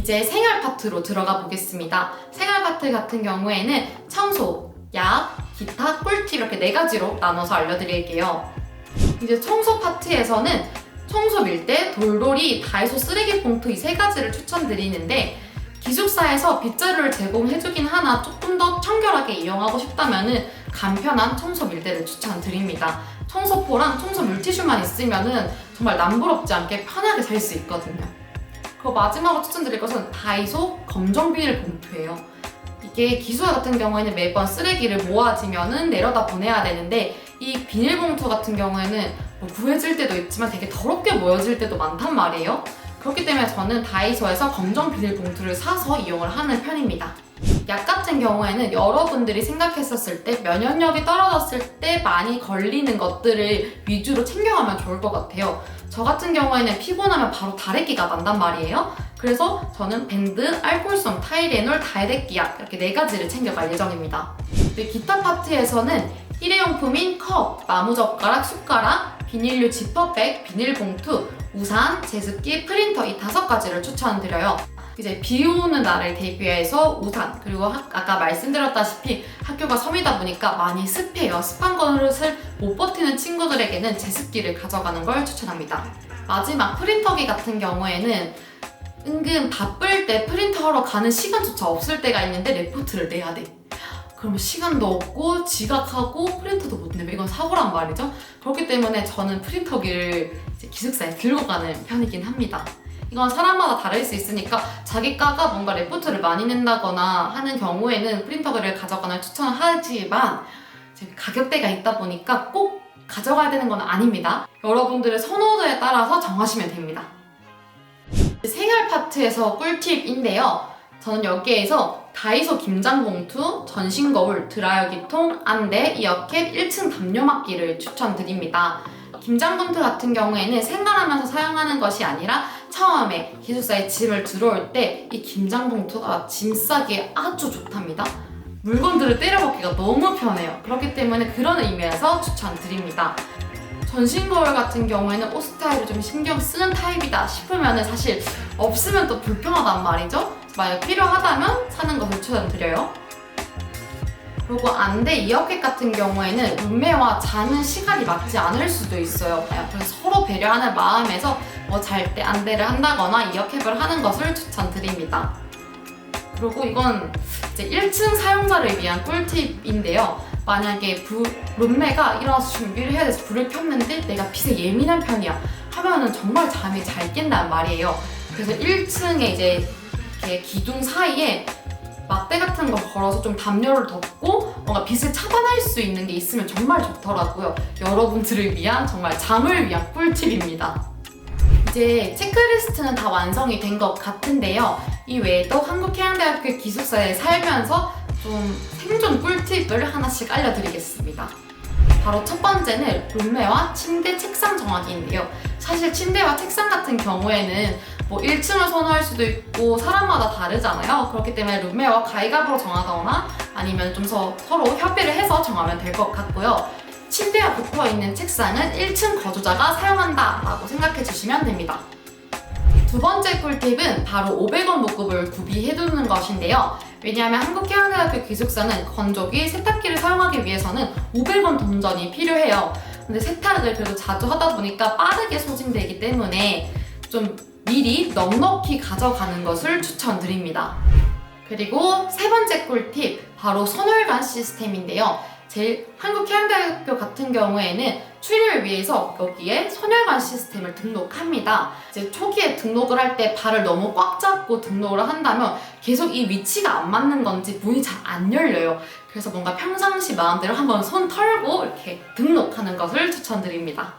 이제 생활 파트로 들어가 보겠습니다. 생활 파트 같은 경우에는 청소, 약, 기타, 꿀팁 이렇게 4가지로 나눠서 알려드릴게요. 이제 청소 파트에서는 청소 밀대, 돌돌이, 다이소 쓰레기 봉투 이 3가지를 추천드리는데 기숙사에서 빗자루를 제공해주긴 하나 조금 더 청결하게 이용하고 싶다면 간편한 청소 밀대를 추천드립니다. 청소포랑 청소 물티슈만 있으면 정말 남부럽지 않게 편하게 살 수 있거든요. 그리고 마지막으로 추천드릴 것은 다이소 검정 비닐 봉투예요. 이게 기숙사 같은 경우에는 매번 쓰레기를 모아지면 내려다 보내야 되는데 이 비닐봉투 같은 경우에는 구해질 때도 있지만 되게 더럽게 모여질 때도 많단 말이에요. 그렇기 때문에 저는 다이소에서 검정 비닐봉투를 사서 이용을 하는 편입니다. 약 같은 경우에는 여러분들이 생각했었을 때 면역력이 떨어졌을 때 많이 걸리는 것들을 위주로 챙겨가면 좋을 것 같아요. 저 같은 경우에는 피곤하면 바로 다래끼가 난단 말이에요. 그래서 저는 밴드, 알코올성, 타이레놀, 다래끼 약 이렇게 4가지를 챙겨갈 예정입니다. 기타 파트에서는 일회용품인 컵, 나무젓가락, 숟가락, 비닐류 지퍼백, 비닐봉투, 우산, 제습기, 프린터 이 5가지를 추천드려요. 이제 비 오는 날을 대비해서 우산, 그리고 아까 말씀드렸다시피 학교가 섬이다 보니까 많이 습해요. 습한 것을 못 버티는 친구들에게는 제습기를 가져가는 걸 추천합니다. 마지막 프린터기 같은 경우에는 은근 바쁠 때 프린터하러 가는 시간조차 없을 때가 있는데 레포트를 내야 돼. 그러면 시간도 없고 지각하고 프린터도 못 내면 이건 사고란 말이죠. 그렇기 때문에 저는 프린터기를 이제 기숙사에 들고 가는 편이긴 합니다. 이건 사람마다 다를 수 있으니까 자기 과가 뭔가 레포트를 많이 낸다거나 하는 경우에는 프린터기를 가져가는 추천하지만 가격대가 있다 보니까 꼭 가져가야 되는 건 아닙니다. 여러분들의 선호도에 따라서 정하시면 됩니다. 생활 파트에서 꿀팁인데요. 저는 여기에서 다이소 김장봉투, 전신거울, 드라이기통, 안대, 이어캡, 1층 담요막기를 추천드립니다. 김장봉투 같은 경우에는 생활하면서 사용하는 것이 아니라 처음에 기숙사에 짐을 들어올 때 이 김장봉투가 짐 싸기에 아주 좋답니다. 물건들을 때려박기가 너무 편해요. 그렇기 때문에 그런 의미에서 추천드립니다. 전신거울 같은 경우에는 옷 스타일을 좀 신경 쓰는 타입이다 싶으면 사실 없으면 또 불편하단 말이죠. 만약 필요하다면 사는 것을 추천드려요. 그리고 안대, 이어캡 같은 경우에는 룸메와 자는 시간이 맞지 않을 수도 있어요. 그래서 서로 배려하는 마음에서 잘 때 안대를 한다거나 이어캡을 하는 것을 추천드립니다. 그리고 이건 이제 1층 사용자를 위한 꿀팁인데요. 만약에 룸메가 일어나서 준비를 해야 돼서 불을 켰는데 내가 빛에 예민한 편이야 하면은 정말 잠이 잘 깬단 말이에요. 그래서 1층에 이제 이렇게 기둥 사이에 막대 같은 걸 걸어서 좀 담요를 덮고 뭔가 빛을 차단할 수 있는 게 있으면 정말 좋더라고요. 여러분들을 위한 정말 잠을 위한 꿀팁입니다. 이제 체크리스트는 다 완성이 된 것 같은데요. 이 외에도 한국해양대학교 기숙사에 살면서 좀 생존 꿀팁을 하나씩 알려드리겠습니다. 바로 첫 번째는 룸메와 침대, 책상 정하기인데요. 사실 침대와 책상 같은 경우에는 1층을 선호할 수도 있고 사람마다 다르잖아요. 그렇기 때문에 룸메와 가위가위로 정하거나 아니면 좀 서로 협의를 해서 정하면 될 것 같고요. 침대와 붙어있는 책상은 1층 거주자가 사용한다 라고 생각해 주시면 됩니다. 두 번째 꿀팁은 바로 500원 묶음을 구비해두는 것인데요. 왜냐하면 한국해양대학교 기숙사는 건조기, 세탁기를 사용하기 위해서는 500원 동전이 필요해요. 근데 세탁을 그래도 자주 하다 보니까 빠르게 소진되기 때문에 좀 미리 넉넉히 가져가는 것을 추천드립니다. 그리고 세 번째 꿀팁, 바로 선월관 시스템인데요. 한국해양대학교 같은 경우에는 출입을 위해서 여기에 선혈관 시스템을 등록합니다. 이제 초기에 등록을 할 때 발을 너무 꽉 잡고 등록을 한다면 계속 이 위치가 안 맞는 건지 문이 잘 안 열려요. 그래서 뭔가 평상시 마음대로 한번 손 털고 이렇게 등록하는 것을 추천드립니다.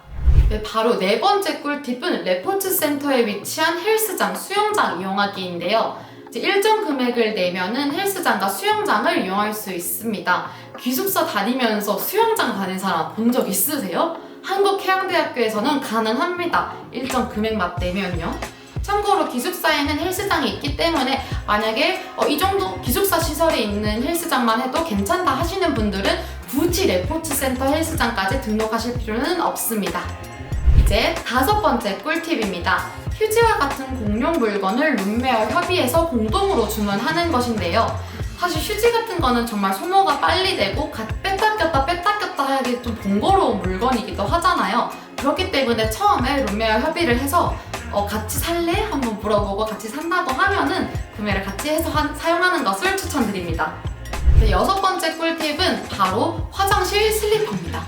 바로 네 번째 꿀팁은 레포츠 센터에 위치한 헬스장, 수영장 이용하기인데요. 일정 금액을 내면은 헬스장과 수영장을 이용할 수 있습니다. 기숙사 다니면서 수영장 다닌 사람 본 적 있으세요? 한국해양대학교에서는 가능합니다. 일정 금액만 내면요. 참고로 기숙사에는 헬스장이 있기 때문에 만약에 이 정도 기숙사 시설이 있는 헬스장만 해도 괜찮다 하시는 분들은 굳이 레포츠 센터 헬스장까지 등록하실 필요는 없습니다. 이제 5번째 꿀팁입니다. 휴지와 같은 공용 물건을 룸메와 협의해서 공동으로 주문하는 것인데요. 사실 휴지 같은 거는 정말 소모가 빨리 되고 뺐다 꼈다 하기 좀 번거로운 물건이기도 하잖아요. 그렇기 때문에 처음에 룸메와 협의를 해서 같이 살래? 한번 물어보고 같이 산다고 하면은 구매를 같이 해서 사용하는 것을 추천드립니다. 네, 6번째 꿀팁은 바로 화장실 슬리퍼입니다.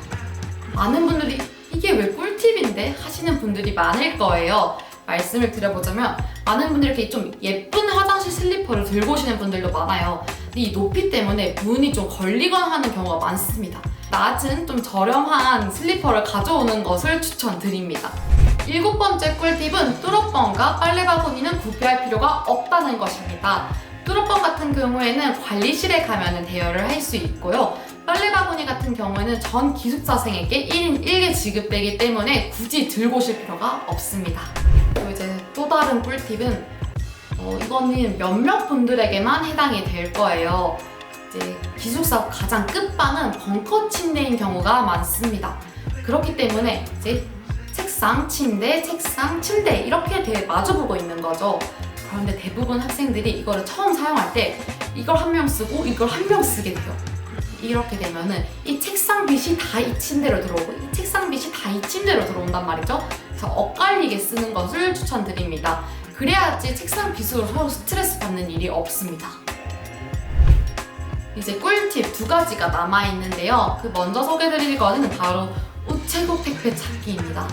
많은 분들이 이게 왜 꿀팁인데 하시는 분들이 많을 거예요. 말씀을 드려보자면 많은 분들이 이렇게 좀 예쁜 화장실 슬리퍼를 들고 오시는 분들도 많아요. 근데 이 높이 때문에 문이 좀 걸리거나 하는 경우가 많습니다. 낮은 좀 저렴한 슬리퍼를 가져오는 것을 추천드립니다. 7번째 꿀팁은 뚜러뻥과 빨래 바구니는 구비할 필요가 없다는 것입니다. 뚜러뻥 같은 경우에는 관리실에 가면 대여를 할 수 있고요. 빨래 바구니 같은 경우에는 전 기숙사생에게 1인 1개 지급되기 때문에 굳이 들고 오실 필요가 없습니다. 그리고 이제 또 다른 꿀팁은 이거는 몇몇 분들에게만 해당이 될 거예요. 이제 기숙사 가장 끝방은 벙커 침대인 경우가 많습니다. 그렇기 때문에 이제 책상, 침대, 책상, 침대 이렇게 마주보고 있는 거죠. 그런데 대부분 학생들이 이거를 처음 사용할 때 이걸 한 명 쓰고 이걸 한 명 쓰게 돼요. 이렇게 되면은 이 책상 빛이 다 이 침대로 들어오고 이 책상 빛이 다 이 침대로 들어온단 말이죠. 그래서 엇갈리게 쓰는 것을 추천드립니다. 그래야지 책상 빛으로 서로 스트레스 받는 일이 없습니다. 이제 꿀팁 2가지가 남아있는데요. 그 먼저 소개드릴 거는 바로 우체국 택배 찾기입니다.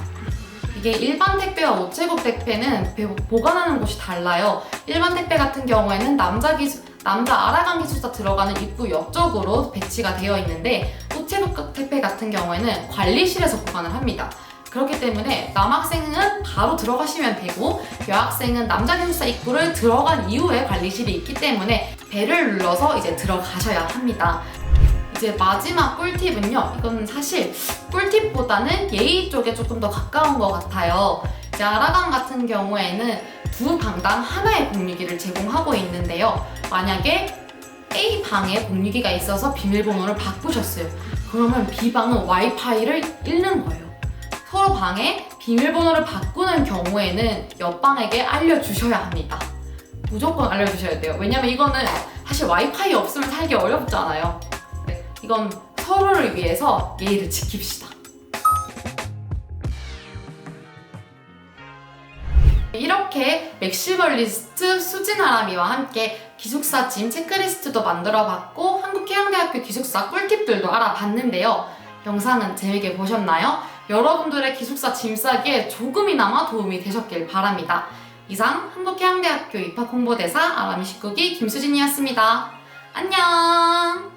이게 일반 택배와 우체국 택배는 보관하는 곳이 달라요. 일반 택배 같은 경우에는 남자 아라간 기숙사 들어가는 입구 옆쪽으로 배치가 되어 있는데 우체국 택배 같은 경우에는 관리실에서 보관을 합니다. 그렇기 때문에 남학생은 바로 들어가시면 되고 여학생은 남자 기숙사 입구를 들어간 이후에 관리실이 있기 때문에 벨을 눌러서 이제 들어가셔야 합니다. 이제 마지막 꿀팁은요. 이건 사실 꿀팁보다는 예의 쪽에 조금 더 가까운 것 같아요. 이제 아라강 같은 경우에는 2방당 하나의 공유기를 제공하고 있는데요. 만약에 A방에 공유기가 있어서 비밀번호를 바꾸셨어요. 그러면 B방은 와이파이를 잃는 거예요. 서로 방에 비밀번호를 바꾸는 경우에는 옆방에게 알려주셔야 합니다. 무조건 알려주셔야 돼요. 왜냐면 이거는 사실 와이파이 없으면 살기 어렵잖아요. 이건 서로를 위해서 예의를 지킵시다. 이렇게 맥시멀리스트 수진아람이와 함께 기숙사 짐 체크리스트도 만들어봤고 한국해양대학교 기숙사 꿀팁들도 알아봤는데요. 영상은 재밌게 보셨나요? 여러분들의 기숙사 짐 싸기에 조금이나마 도움이 되셨길 바랍니다. 이상 한국해양대학교 입학홍보대사 아람이 19기 김수진이었습니다. 안녕!